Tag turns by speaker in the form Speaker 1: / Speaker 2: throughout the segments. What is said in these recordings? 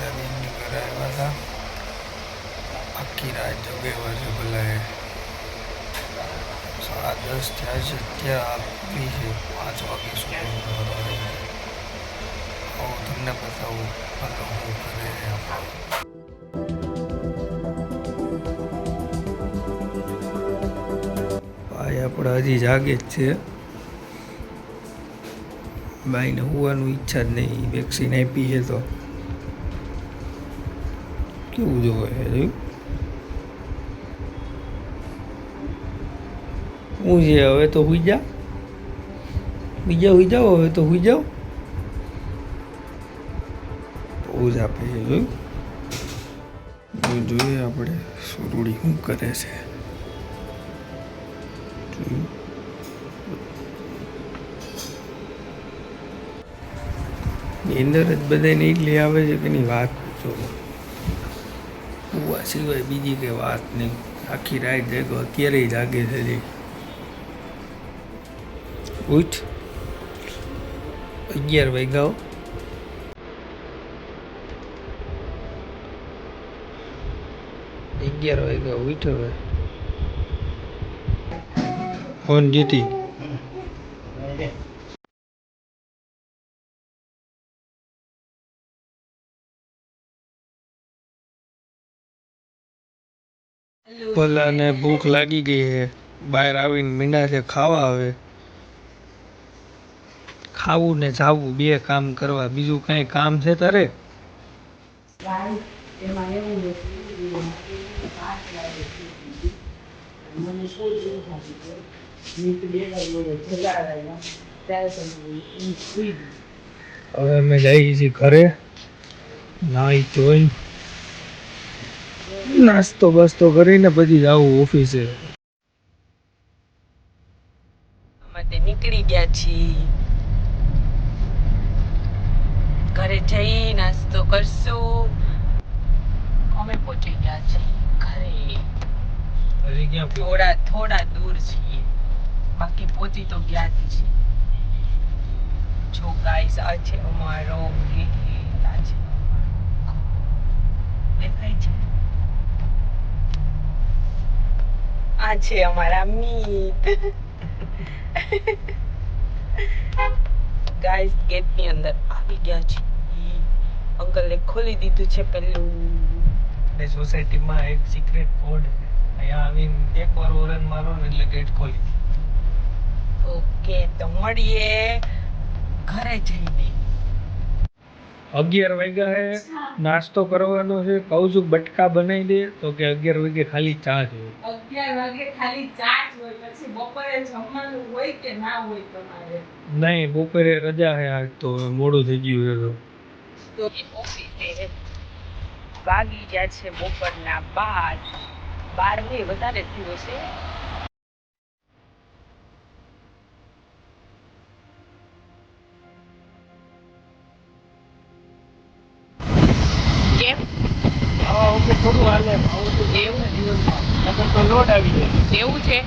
Speaker 1: દાદીની ઘરે આવ્યા હતા. આખી રાત જગેવા છે ભલે 10:30 થયા છે. અત્યારે આપી છે 5 વાગે સુધી. હું તમને બતાવું હાલો હું કરે ભાઈ આપણે હજી જાગે જ છે. ભાઈને હોવાનું ઈચ્છા જ નહીં. વેક્સિન આપી છે તો કેવું જોવે છે જોયું હું છે. હવે તો હુઈ જા બીજા હુઈ જાઓ. હવે તો હુઈ જાઓ. બહુ જ આપે છે જોયું. જોઈએ આપણે સુરુડી શું કરે છે. અંદર જ બધાને એટલી આવે છે કે એની વાત પૂછો. હુવા સિવાય બીજી કંઈ વાત નહીં. આખી રાત જાગો. અત્યારે જાગે છે જે ઉઠ 11 વાગ્યા. 11 વાગ્યા ઉઠ. હવે ફોન જીતી ભલાને ભૂખ લાગી ગઈ છે. બહાર આવીને મીંડા છે ખાવા. હવે ખાવું ને જાવું બે કામ કરવા. બીજું કઈ કામ છે તારે? હવે અમે જઈએ છીએ ઘરે. નાઈ ધોઈ નાસ્તો બાસ્તો કરીને પછી જાવું ઓફિસે.
Speaker 2: અમે નીકળી ગયા છીએ. ઘરે જઈ નાસ્તો કરશું. અમે પહોંચી ગયા છીએ ઘરે.
Speaker 1: હજી ક્યાં
Speaker 2: થોડા દૂર છીએ. બાકી પહોંચી તો ગયા જ છીએ. જો ગાઈસ આ છે અમારો ગેટ. આ છે દેખાય છે. આ છે અમારા મીત. ગાઈસ ગેટની અંદર આવી ગયા છે. અંકલે ખોલી દીધું છે પેલું.
Speaker 1: સોસાયટીમાં એક સિક્રેટ કોડ છે. અહીંયા આવીને એકવાર ઓરન મારો ને એટલે ગેટ ખોલી.
Speaker 2: ઓકે તો મળીએ ઘરે જઈને.
Speaker 1: 11 વાગ્યા છે. નાસ્તો કરવાનો છે. કહું છું બટકા બનાવી દે તો કે 11 વાગે ખાલી ચા છે.
Speaker 2: 11 વાગે ખાલી ચા જ હોય. પછી બપોરે જમવાનું હોય કે ના હોય તમારે?
Speaker 1: નહીં બપોરે રજા છે આજ તો મોડું થઈ ગયું છે
Speaker 2: તો ઓફિસે વાગી ગયા છે બપોરના 12 વધારે થયું છે. કેમ
Speaker 1: થોડું હાલે તો લોટ આવી જાય
Speaker 2: એવું છે?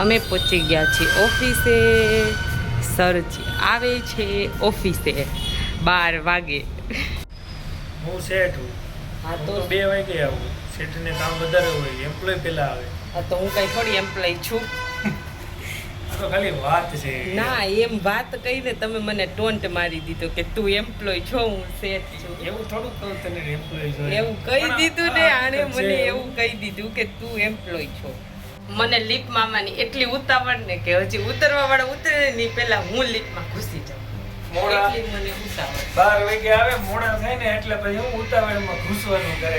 Speaker 2: અમે પહોંચી ગયા છીએ ઓફિસે. સરજી આવે છે ઓફિસે 12 વાગે.
Speaker 1: હું સેટ હું.
Speaker 2: હા તો
Speaker 1: 2 વાગે આવું. સેટને કામ વધારે હોય. એમ્પ્લોય પહેલા આવે.
Speaker 2: હા તો હું કઈ થોડી એમ્પ્લોય છું.
Speaker 1: આ તો ખાલી વાત છે.
Speaker 2: ના એમ વાત કહીને તમે મને ટોન્ટ મારી દીધો કે તું એમ્પ્લોય છો હું સેટ છું.
Speaker 1: એવું થોડું કહું તને એમ્પ્લોય છો.
Speaker 2: એવું કહી દીધું ને આણે મને એવું કહી દીધું કે તું એમ્પ્લોય છો. મને લીપ મામાની એટલી ઉતાવળ ને કે હજી ઉતરવા વાળા ઉતરે ને પહેલા હું લીપમાં ઘૂસી જાઉં.
Speaker 1: મોડા
Speaker 2: એટલી મને ઉતાવળ.
Speaker 1: 12 વાગે આવે મોડા થાય ને એટલે પછી હું ઉતાવળમાં ઘૂસવાનું કરે.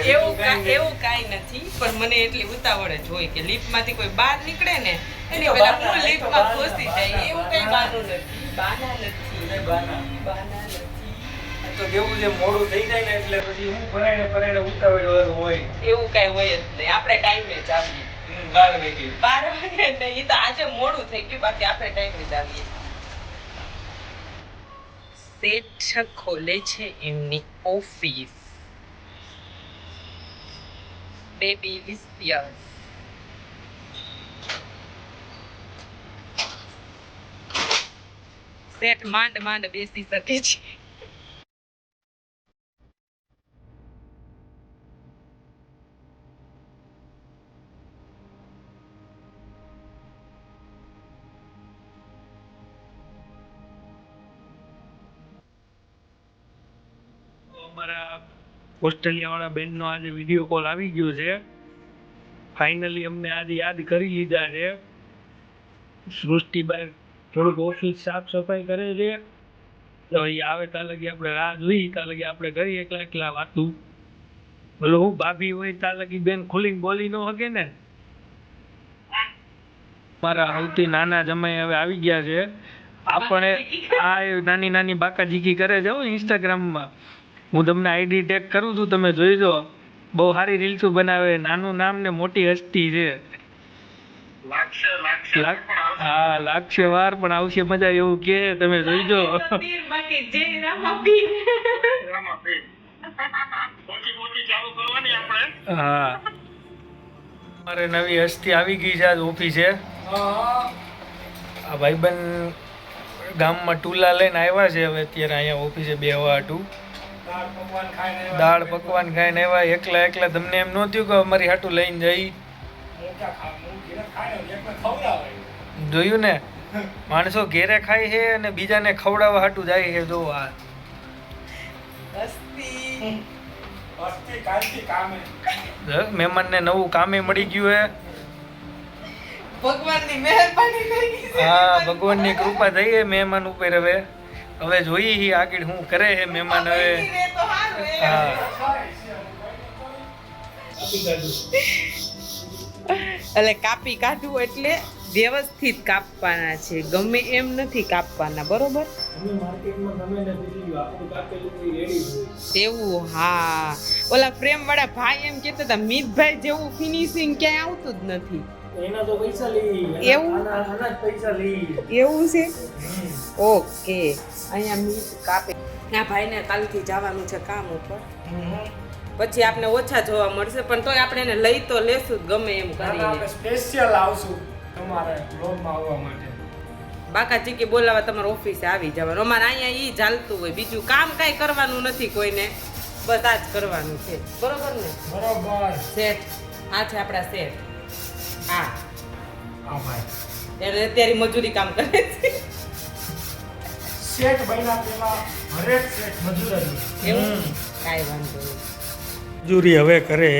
Speaker 2: એવું કાંઈ નથી પણ મને એટલી ઉતાવળ જ હોય કે લીપમાંથી કોઈ બહાર નીકળે ને એની પહેલા હું લીપમાં ઘૂસી જાય. એવું કઈ બાનું નથી. બાના નથી.
Speaker 1: તો જેવું જે મોડું થઈ જાય ને એટલે પછી હું પરાણે ઉતાવળ હોય.
Speaker 2: એવું કઈ હોય જ નહીં. આપણે ટાઈમે જ આવીએ.
Speaker 1: 12 વાગે
Speaker 2: 12 વાગે નહીં. તો આજે મોડું થઈ ગયું બાકી આપણે ટાઈમે જ આવીએ. શેઠ ખોલે છે એમની ઓફિસ. બેબી વિસ્પિયર્સ. શેઠ માંડ બેસી શકે છે.
Speaker 1: અમારા ઓસ્ટ્રેલિયાવાળા બેનનો આજે વિડીયો કોલ આવી ગયો છે. ફાઇનલી અમને આજે યાદ કરી લીધા છે. સૃષ્ટિબેન થોડુંક ઓફિસ સાફ સફાઈ કરે છે, તો એ આવે ત્યાં લગી આપણે રાહ જોઈ, ત્યાં લગી આપણે કરી એકલા વાતું. બોલો હું ભાભી હોય ત્યાં લગી બેન ખુલીને બોલી ન શકે ને. મારા સૌથી નાના જમાઈ હવે આવી ગયા છે. આપણે આ નાની નાની બાકાજીકી કરે છે ઇન્સ્ટાગ્રામમાં. હું તમને આઈડી ટેગ કરું છું, તમે જોઈજો. બહુ સારી રીલ્સો બનાવે. નાનું નામ ને મોટી હસ્તી છે. હા લાગશે વાર પણ આવશે મજા એવું કે તમે જોઈજો. હા મારે નવી હસ્તી આવી ગઈ છે આજ ઓફિસે. આ ભાઈબંધ ગામમાં ટુલા લઈને આવ્યા છે હવે અત્યારે અહીંયા ઓફિસે બેહવા હાટું. દાળ પકવાન ખાઈને આવ્યા એકલા. તમને એમ નહોતું કે અમારી હાટું લઈને જઈ? જોયું ને, માણસો ઘેરે ખાય છે અને બીજાને ખવડાવવા હાટું જાય છે. જો આ મહેમાનને નવું કામે મળી ગયું હે.
Speaker 2: ભગવાનની મહેરબાની થઈ ગઈ છે.
Speaker 1: હા ભગવાનની કૃપા થઈ છે મહેમાન ઉપર. હવે જોઈએ આગળ શું કરે છે મહેમાન. હવે હા
Speaker 2: એટલે કાપી કાઢવું એટલે વ્યવસ્થિત કાપવાના છે, ગમે એમ નથી કાપવાના, બરોબર? એવું હા, ઓલા પ્રેમ વાળા ભાઈ એમ કહેતા હતા મિતભાઈ જેવું ફિનિશિંગ ક્યાંય આવતું જ નથી.
Speaker 1: એના તો પૈસા લઈ
Speaker 2: એવું
Speaker 1: પૈસા લઈ
Speaker 2: એવું છે. ઓકે અહીંયા મીત કાપે. આ ભાઈને કાલથી જવાનું છે કામ ઉપર, પછી આપણે ઓછા જોવા મળશે પણ તોય આપણે એને લઈ તો લેશું જ ગમે એમ કરીને.
Speaker 1: સ્પેશિયલ આવશું તમારે બ્લોગમાં આવવા માટે.
Speaker 2: બાકા ચીકી બોલાવા તમારા ઓફિસે આવી જવાનું. અમારે અહીંયા ઈ ચાલતું હોય, બીજું કામ કાંઈ કરવાનું નથી કોઈને, બસ આ જ કરવાનું છે. બરોબર ને?
Speaker 1: બરોબર.
Speaker 2: સેટ આ છે આપણા સેટ. હા
Speaker 1: ભાઈ
Speaker 2: એટલે અત્યારે મજૂરી કામ કરે છે.
Speaker 1: સેટ બન્યા પેલા હરેક સેટ મજૂર જ
Speaker 2: એવું કાંઈ વાંધો નહીં.
Speaker 1: મજૂરી હવે કરે.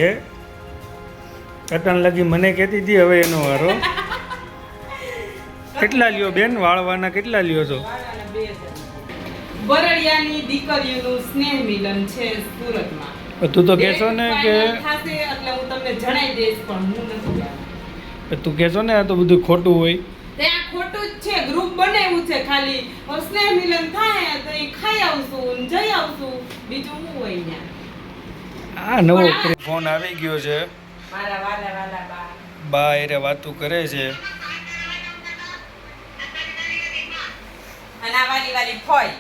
Speaker 1: કટન લગી મને કહેતી હતી હવે એનો વારો. કેટલા લ્યો બેન વાળવાના? કેટલા લ્યો છો?
Speaker 2: બરડિયાની દીકરીઓનું સ્નેહ મિલન છે સુરતમાં.
Speaker 1: તું તો કહેશો ને કે
Speaker 2: થાશે એટલે હું તમને જણાવી દઈશ, પણ હું નથી જાણતી.
Speaker 1: તું કહેશો ને આ તો બધું ખોટું હોય.
Speaker 2: ત્યાં ખોટું જ છે. ગ્રુપ બનાવ્યું છે ખાલી. સ્નેહ મિલન થાય તો એ ખાઈ આવશું, જઈ આવશું, બીજું શું હોય અહીંયા.
Speaker 1: આ નવો ફોન આવી ગયો છે.
Speaker 2: મારા વાલા વાલા
Speaker 1: બા એરે વાતું કરે છે.
Speaker 2: અને આ વાલી વાલી ફોઈ.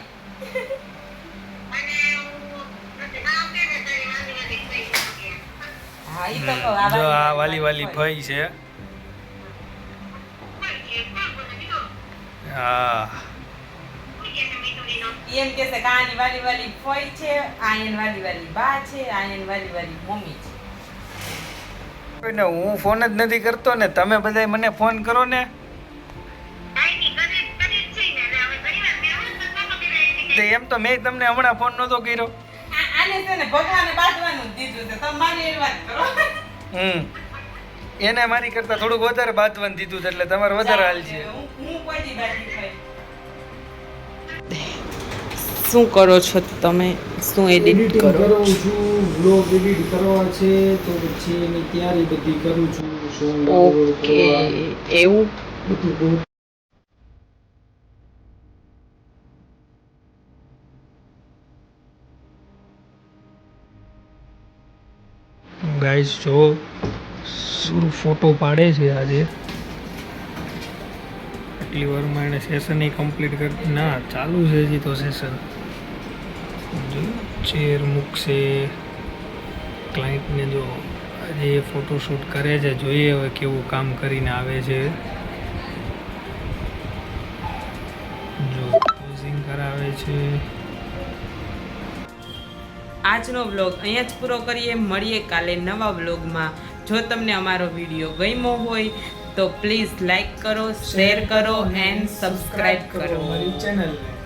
Speaker 2: હા ઈ તો કહો,
Speaker 1: જો આ વાલી વાલી ફઈ છે. હા
Speaker 2: એમ કે છે કાની વાલી વાલી ફોઈ છે, આયન વાલી વાલી બા છે, આયન વાલી વાલી મમ્મી છે.
Speaker 1: કોઈને હું ફોન જ નથી કરતો ને, તમે બધા મને ફોન કરો ને. એમ તો મેં તમને હમણાં ફોન નહોતો કર્યો.
Speaker 2: આને છે ને ભગવાને બાંધવાનું જ દીધું છે, તમે મારી એની વાત કરો.
Speaker 1: એને મારી કરતા થોડુંક વધારે બાંધવાનું દીધું છે એટલે તમારે વધારે હાલ છે.
Speaker 2: હું કોઈ દી બાંધી ખાઈ. શું કરો છો તમે? શું એડિટ કરો
Speaker 1: છું? બ્લોગ એડિટ કરવા છે તો પછી એની તૈયારી બધી કરું છું.
Speaker 2: ઓકે એવું.
Speaker 1: ગાઈસ જો શું ફોટો પાડે છે આજે. આટલી વારમાં એને સેશન કમ્પ્લીટ કરી ના ચાલુ છે હજી તો સેશન. ચેર મૂકશે ક્લાયન્ટને. જો આજે ફોટોશૂટ કરે છે, જોઈએ હવે કેવું કામ કરીને આવે છે. જો પોઝિંગ કરાવે છે.
Speaker 2: આજનો વ્લોગ અહીંયા જ પૂરો કરીએ. મળીએ કાલે નવા વ્લોગમાં. જો તમને અમારો વિડીયો ગમ્યો હોય તો પ્લીઝ લાઈક કરો, શેર કરો એન્ડ સબસ્ક્રાઇબ કરો
Speaker 1: અમારી ચેનલને.